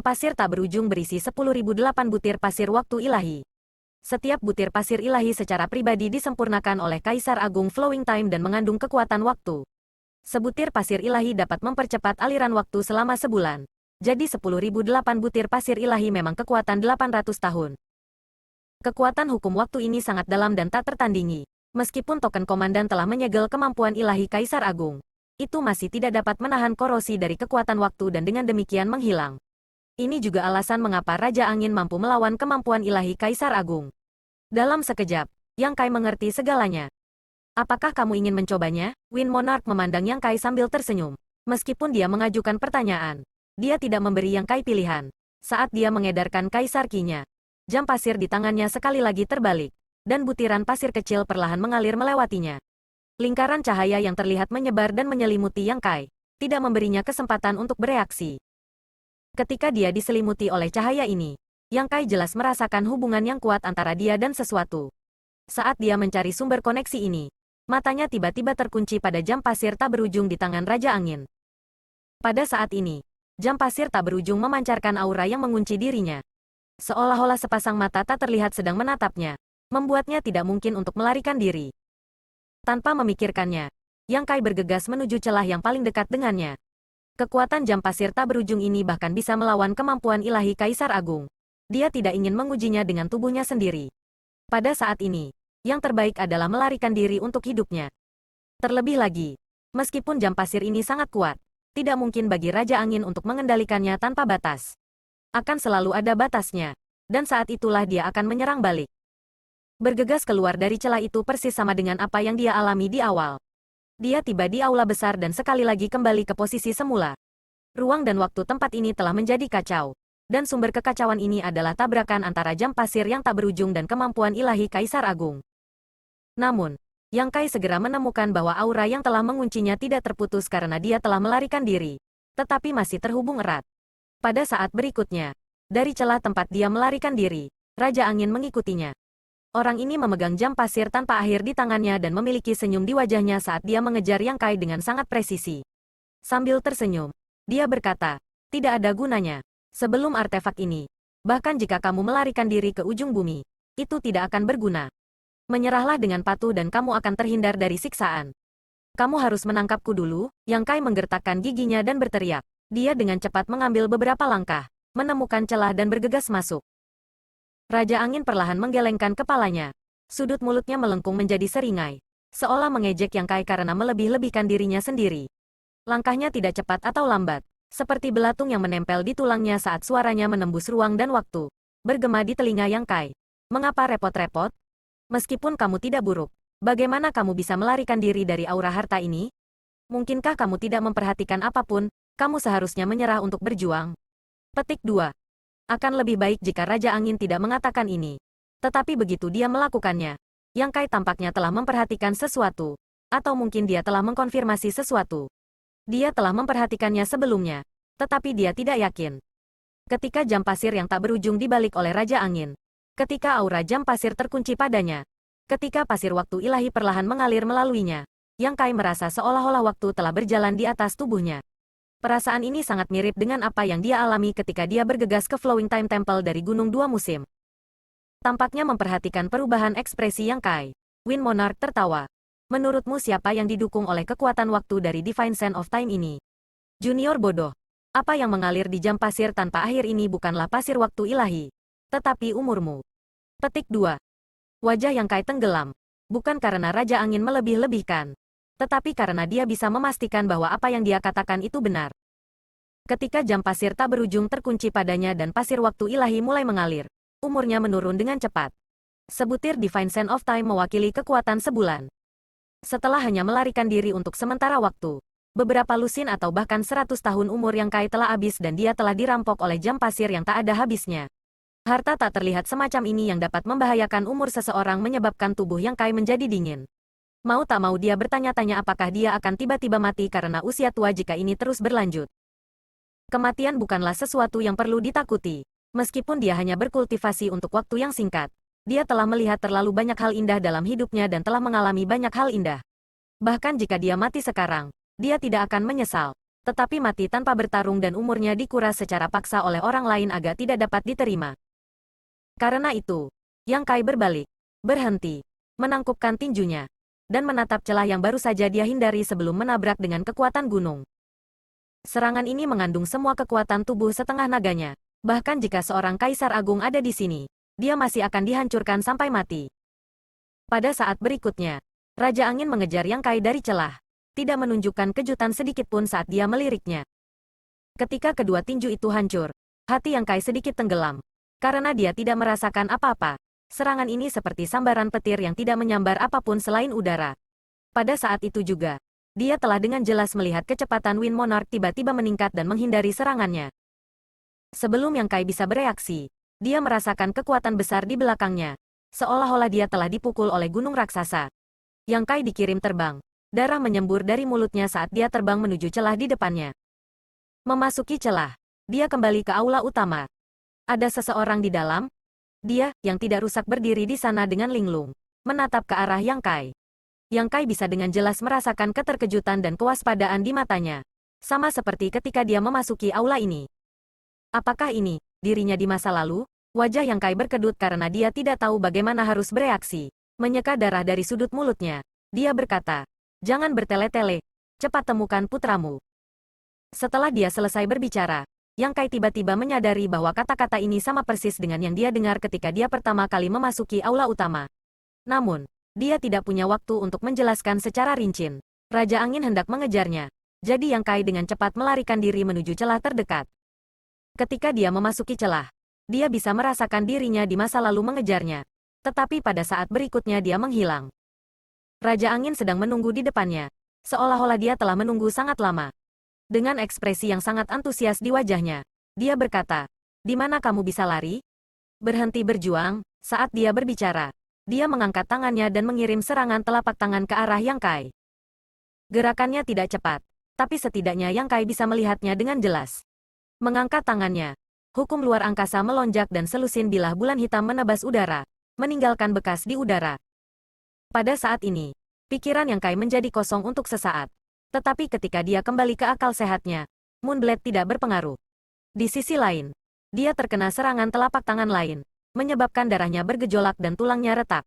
Pasir tak berujung berisi 10.008 butir pasir waktu ilahi. Setiap butir pasir ilahi secara pribadi disempurnakan oleh Kaisar Agung Flowing Time dan mengandung kekuatan waktu. Sebutir pasir ilahi dapat mempercepat aliran waktu selama sebulan. Jadi 10.008 butir pasir ilahi memang kekuatan 800 tahun. Kekuatan hukum waktu ini sangat dalam dan tak tertandingi. Meskipun token komandan telah menyegel kemampuan ilahi Kaisar Agung, itu masih tidak dapat menahan korosi dari kekuatan waktu dan dengan demikian menghilang. Ini juga alasan mengapa Raja Angin mampu melawan kemampuan ilahi Kaisar Agung. Dalam sekejap, Yang Kai mengerti segalanya. Apakah kamu ingin mencobanya? Wind Monarch memandang Yang Kai sambil tersenyum. Meskipun dia mengajukan pertanyaan, dia tidak memberi Yang Kai pilihan. Saat dia mengedarkan Kaisar Ki-nya, jam pasir di tangannya sekali lagi terbalik, dan butiran pasir kecil perlahan mengalir melewatinya. Lingkaran cahaya yang terlihat menyebar dan menyelimuti Yang Kai, tidak memberinya kesempatan untuk bereaksi. Ketika dia diselimuti oleh cahaya ini, Yang Kai jelas merasakan hubungan yang kuat antara dia dan sesuatu. Saat dia mencari sumber koneksi ini, matanya tiba-tiba terkunci pada jam pasir tak berujung di tangan Raja Angin. Pada saat ini, jam pasir tak berujung memancarkan aura yang mengunci dirinya. Seolah-olah sepasang mata tak terlihat sedang menatapnya, membuatnya tidak mungkin untuk melarikan diri. Tanpa memikirkannya, Yang Kai bergegas menuju celah yang paling dekat dengannya. Kekuatan jam pasir tak berujung ini bahkan bisa melawan kemampuan ilahi Kaisar Agung. Dia tidak ingin mengujinya dengan tubuhnya sendiri. Pada saat ini, yang terbaik adalah melarikan diri untuk hidupnya. Terlebih lagi, meskipun jam pasir ini sangat kuat, tidak mungkin bagi Raja Angin untuk mengendalikannya tanpa batas. Akan selalu ada batasnya, dan saat itulah dia akan menyerang balik. Bergegas keluar dari celah itu persis sama dengan apa yang dia alami di awal. Dia tiba di aula besar dan sekali lagi kembali ke posisi semula. Ruang dan waktu tempat ini telah menjadi kacau. Dan sumber kekacauan ini adalah tabrakan antara jam pasir yang tak berujung dan kemampuan ilahi Kaisar Agung. Namun, Yang Kai segera menemukan bahwa aura yang telah menguncinya tidak terputus karena dia telah melarikan diri, tetapi masih terhubung erat. Pada saat berikutnya, dari celah tempat dia melarikan diri, Raja Angin mengikutinya. Orang ini memegang jam pasir tanpa akhir di tangannya dan memiliki senyum di wajahnya saat dia mengejar Yang Kai dengan sangat presisi. Sambil tersenyum, dia berkata, tidak ada gunanya. Sebelum artefak ini, bahkan jika kamu melarikan diri ke ujung bumi, itu tidak akan berguna. Menyerahlah dengan patuh dan kamu akan terhindar dari siksaan. Kamu harus menangkapku dulu, Yang Kai menggertakkan giginya dan berteriak. Dia dengan cepat mengambil beberapa langkah, menemukan celah dan bergegas masuk. Raja Angin perlahan menggelengkan kepalanya. Sudut mulutnya melengkung menjadi seringai, seolah mengejek Yang Kai karena melebih-lebihkan dirinya sendiri. Langkahnya tidak cepat atau lambat, seperti belatung yang menempel di tulangnya saat suaranya menembus ruang dan waktu. Bergema di telinga Yang Kai. Mengapa repot-repot? Meskipun kamu tidak buruk, bagaimana kamu bisa melarikan diri dari aura harta ini? Mungkinkah kamu tidak memperhatikan apapun? Kamu seharusnya menyerah untuk berjuang. Petik 2. Akan lebih baik jika Raja Angin tidak mengatakan ini. Tetapi begitu dia melakukannya, Yang Kai tampaknya telah memperhatikan sesuatu. Atau mungkin dia telah mengkonfirmasi sesuatu. Dia telah memperhatikannya sebelumnya, tetapi dia tidak yakin. Ketika jam pasir yang tak berujung dibalik oleh Raja Angin, ketika aura jam pasir terkunci padanya, ketika pasir waktu ilahi perlahan mengalir melaluinya, Yang Kai merasa seolah-olah waktu telah berjalan di atas tubuhnya. Perasaan ini sangat mirip dengan apa yang dia alami ketika dia bergegas ke Flowing Time Temple dari Gunung Dua Musim. Tampaknya memperhatikan perubahan ekspresi Yang Kai. Wind Monarch tertawa. Menurutmu siapa yang didukung oleh kekuatan waktu dari Divine Sense of Time ini? Junior bodoh. Apa yang mengalir di jam pasir tanpa akhir ini bukanlah pasir waktu ilahi, tetapi umurmu. Petik 2. Wajah Yang Kai tenggelam. Bukan karena Raja Angin melebih-lebihkan, tetapi karena dia bisa memastikan bahwa apa yang dia katakan itu benar. Ketika jam pasir tak berujung terkunci padanya dan pasir waktu ilahi mulai mengalir, umurnya menurun dengan cepat. Sebutir Divine Sense of Time mewakili kekuatan sebulan. Setelah hanya melarikan diri untuk sementara waktu, beberapa lusin atau bahkan 100 tahun umur Yang Kai telah habis dan dia telah dirampok oleh jam pasir yang tak ada habisnya. Harta tak terlihat semacam ini yang dapat membahayakan umur seseorang menyebabkan tubuh Yang Kai menjadi dingin. Mau tak mau dia bertanya-tanya apakah dia akan tiba-tiba mati karena usia tua jika ini terus berlanjut. Kematian bukanlah sesuatu yang perlu ditakuti. Meskipun dia hanya berkultivasi untuk waktu yang singkat, dia telah melihat terlalu banyak hal indah dalam hidupnya dan telah mengalami banyak hal indah. Bahkan jika dia mati sekarang, dia tidak akan menyesal. Tetapi mati tanpa bertarung dan umurnya dikuras secara paksa oleh orang lain agak tidak dapat diterima. Karena itu, Yang Kai berbalik, berhenti, menangkupkan tinjunya, dan menatap celah yang baru saja dia hindari sebelum menabrak dengan kekuatan gunung. Serangan ini mengandung semua kekuatan tubuh setengah naganya. Bahkan jika seorang kaisar agung ada di sini, dia masih akan dihancurkan sampai mati. Pada saat berikutnya, Raja Angin mengejar Yang Kai dari celah, tidak menunjukkan kejutan sedikitpun saat dia meliriknya. Ketika kedua tinju itu hancur, hati Yang Kai sedikit tenggelam, karena dia tidak merasakan apa-apa. Serangan ini seperti sambaran petir yang tidak menyambar apapun selain udara. Pada saat itu juga, dia telah dengan jelas melihat kecepatan Wind Monarch tiba-tiba meningkat dan menghindari serangannya. Sebelum Yang Kai bisa bereaksi, dia merasakan kekuatan besar di belakangnya, seolah-olah dia telah dipukul oleh gunung raksasa. Yang Kai dikirim terbang, darah menyembur dari mulutnya saat dia terbang menuju celah di depannya. Memasuki celah, dia kembali ke aula utama. Ada seseorang di dalam? Dia, yang tidak rusak berdiri di sana dengan linglung, menatap ke arah Yang Kai. Yang Kai bisa dengan jelas merasakan keterkejutan dan kewaspadaan di matanya. Sama seperti ketika dia memasuki aula ini. Apakah ini dirinya di masa lalu? Wajah Yang Kai berkedut karena dia tidak tahu bagaimana harus bereaksi. Menyeka darah dari sudut mulutnya, dia berkata, "Jangan bertele-tele, cepat temukan putramu." Setelah dia selesai berbicara, Yang Kai tiba-tiba menyadari bahwa kata-kata ini sama persis dengan yang dia dengar ketika dia pertama kali memasuki aula utama. Namun, dia tidak punya waktu untuk menjelaskan secara rinci. Raja Angin hendak mengejarnya, jadi Yang Kai dengan cepat melarikan diri menuju celah terdekat. Ketika dia memasuki celah, dia bisa merasakan dirinya di masa lalu mengejarnya. Tetapi pada saat berikutnya dia menghilang. Raja Angin sedang menunggu di depannya, seolah-olah dia telah menunggu sangat lama. Dengan ekspresi yang sangat antusias di wajahnya, dia berkata, "Di mana kamu bisa lari?" Berhenti berjuang. Saat dia berbicara, dia mengangkat tangannya dan mengirim serangan telapak tangan ke arah Yang Kai. Gerakannya tidak cepat, tapi setidaknya Yang Kai bisa melihatnya dengan jelas. Mengangkat tangannya, hukum luar angkasa melonjak dan selusin bilah bulan hitam menebas udara, meninggalkan bekas di udara. Pada saat ini, pikiran Yang Kai menjadi kosong untuk sesaat. Tetapi ketika dia kembali ke akal sehatnya, Moonblade tidak berpengaruh. Di sisi lain, dia terkena serangan telapak tangan lain, menyebabkan darahnya bergejolak dan tulangnya retak.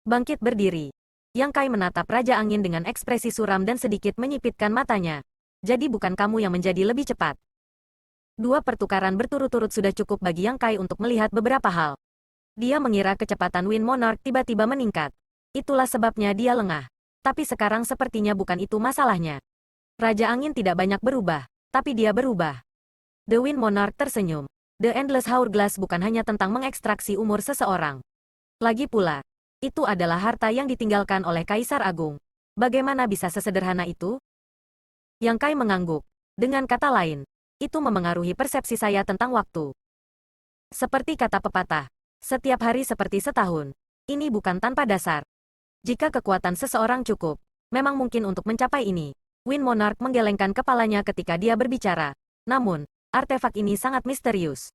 Bangkit berdiri, Yang Kai menatap Raja Angin dengan ekspresi suram dan sedikit menyipitkan matanya. Jadi bukan kamu yang menjadi lebih cepat. Dua pertukaran berturut-turut sudah cukup bagi Yang Kai untuk melihat beberapa hal. Dia mengira kecepatan Wind Monarch tiba-tiba meningkat. Itulah sebabnya dia lengah. Tapi sekarang sepertinya bukan itu masalahnya. Raja Angin tidak banyak berubah, tapi dia berubah. The Wind Monarch tersenyum. The Endless Hourglass bukan hanya tentang mengekstraksi umur seseorang. Lagi pula, itu adalah harta yang ditinggalkan oleh Kaisar Agung. Bagaimana bisa sesederhana itu? Yang Kai mengangguk. Dengan kata lain, itu memengaruhi persepsi saya tentang waktu. Seperti kata pepatah, setiap hari seperti setahun. Ini bukan tanpa dasar. Jika kekuatan seseorang cukup, memang mungkin untuk mencapai ini. Wind Monarch menggelengkan kepalanya ketika dia berbicara. Namun, artefak ini sangat misterius.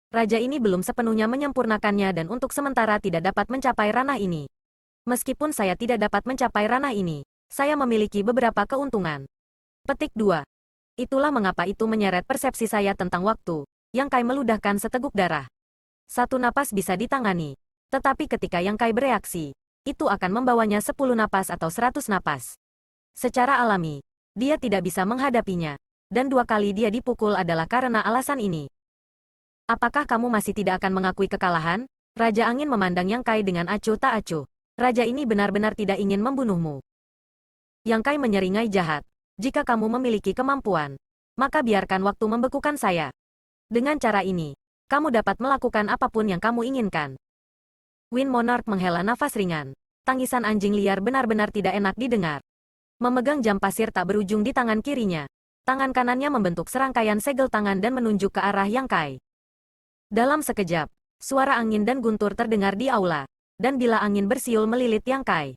Raja ini belum sepenuhnya menyempurnakannya dan untuk sementara tidak dapat mencapai ranah ini. Meskipun saya tidak dapat mencapai ranah ini, saya memiliki beberapa keuntungan. Petik 2. Itulah mengapa itu menyeret persepsi saya tentang waktu. Yang Kai meludahkan seteguk darah. Satu napas bisa ditangani. Tetapi ketika Yang Kai bereaksi, itu akan membawanya 10 napas atau 100 napas. Secara alami, dia tidak bisa menghadapinya. Dan 2 kali dia dipukul adalah karena alasan ini. Apakah kamu masih tidak akan mengakui kekalahan? Raja Angin memandang Yang Kai dengan acuh tak acuh. Raja ini benar-benar tidak ingin membunuhmu. Yang Kai menyeringai jahat. Jika kamu memiliki kemampuan, maka biarkan waktu membekukan saya. Dengan cara ini, kamu dapat melakukan apapun yang kamu inginkan. Wind Monarch menghela nafas ringan. Tangisan anjing liar benar-benar tidak enak didengar. Memegang jam pasir tak berujung di tangan kirinya. Tangan kanannya membentuk serangkaian segel tangan dan menunjuk ke arah Yang Kai. Dalam sekejap, suara angin dan guntur terdengar di aula, dan bilah angin bersiul melilit Yang Kai.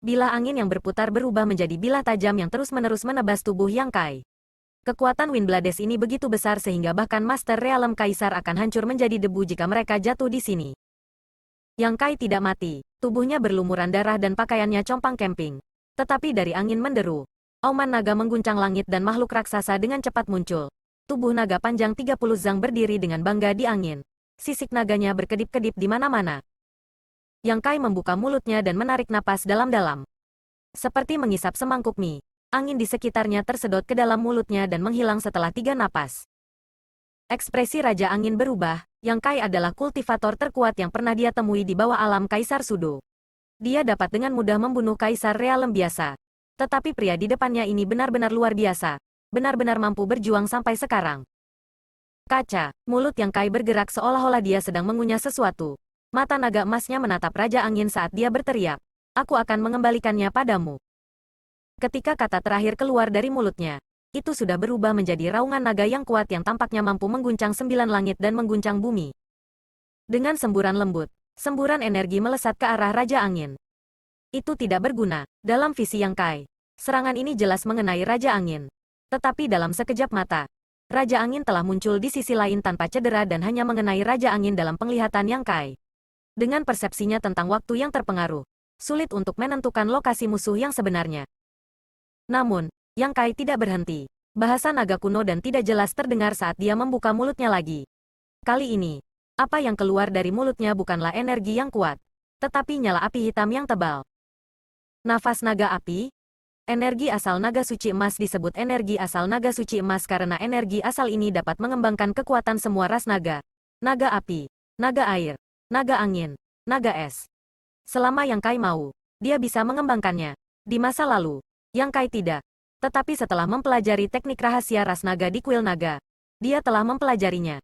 Bilah angin yang berputar berubah menjadi bilah tajam yang terus-menerus menebas tubuh Yang Kai. Kekuatan Windblades ini begitu besar sehingga bahkan Master Realm Kaisar akan hancur menjadi debu jika mereka jatuh di sini. Yang Kai tidak mati, tubuhnya berlumuran darah dan pakaiannya compang-camping. Tetapi dari angin menderu, Auman naga mengguncang langit dan makhluk raksasa dengan cepat muncul. Tubuh naga panjang 30 zang berdiri dengan bangga di angin. Sisik naganya berkedip-kedip di mana-mana. Yang Kai membuka mulutnya dan menarik napas dalam-dalam. Seperti mengisap semangkuk mie. Angin di sekitarnya tersedot ke dalam mulutnya dan menghilang setelah 3 napas. Ekspresi Raja Angin berubah. Yang Kai adalah kultivator terkuat yang pernah dia temui di bawah alam Kaisar Sudo. Dia dapat dengan mudah membunuh Kaisar Realem biasa. Tetapi pria di depannya ini benar-benar luar biasa. Benar-benar mampu berjuang sampai sekarang. Kaca, mulut Yang Kai bergerak seolah-olah dia sedang mengunyah sesuatu. Mata naga emasnya menatap Raja Angin saat dia berteriak. Aku akan mengembalikannya padamu. Ketika kata terakhir keluar dari mulutnya, itu sudah berubah menjadi raungan naga yang kuat yang tampaknya mampu mengguncang 9 langit dan mengguncang bumi. Dengan semburan lembut, semburan energi melesat ke arah Raja Angin. Itu tidak berguna. Dalam visi Yang Kai, serangan ini jelas mengenai Raja Angin. Tetapi dalam sekejap mata, Raja Angin telah muncul di sisi lain tanpa cedera dan hanya mengenai Raja Angin dalam penglihatan Yang Kai. Dengan persepsinya tentang waktu yang terpengaruh, sulit untuk menentukan lokasi musuh yang sebenarnya. Namun, Yang Kai tidak berhenti. Bahasa naga kuno dan tidak jelas terdengar saat dia membuka mulutnya lagi. Kali ini, apa yang keluar dari mulutnya bukanlah energi yang kuat, tetapi nyala api hitam yang tebal. Nafas naga api. Energi asal naga suci emas disebut energi asal naga suci emas karena energi asal ini dapat mengembangkan kekuatan semua ras naga. Naga api, naga air, naga angin, naga es. Selama Yang Kai mau, dia bisa mengembangkannya. Di masa lalu, Yang Kai tidak. Tetapi setelah mempelajari teknik rahasia ras naga di kuil naga, dia telah mempelajarinya.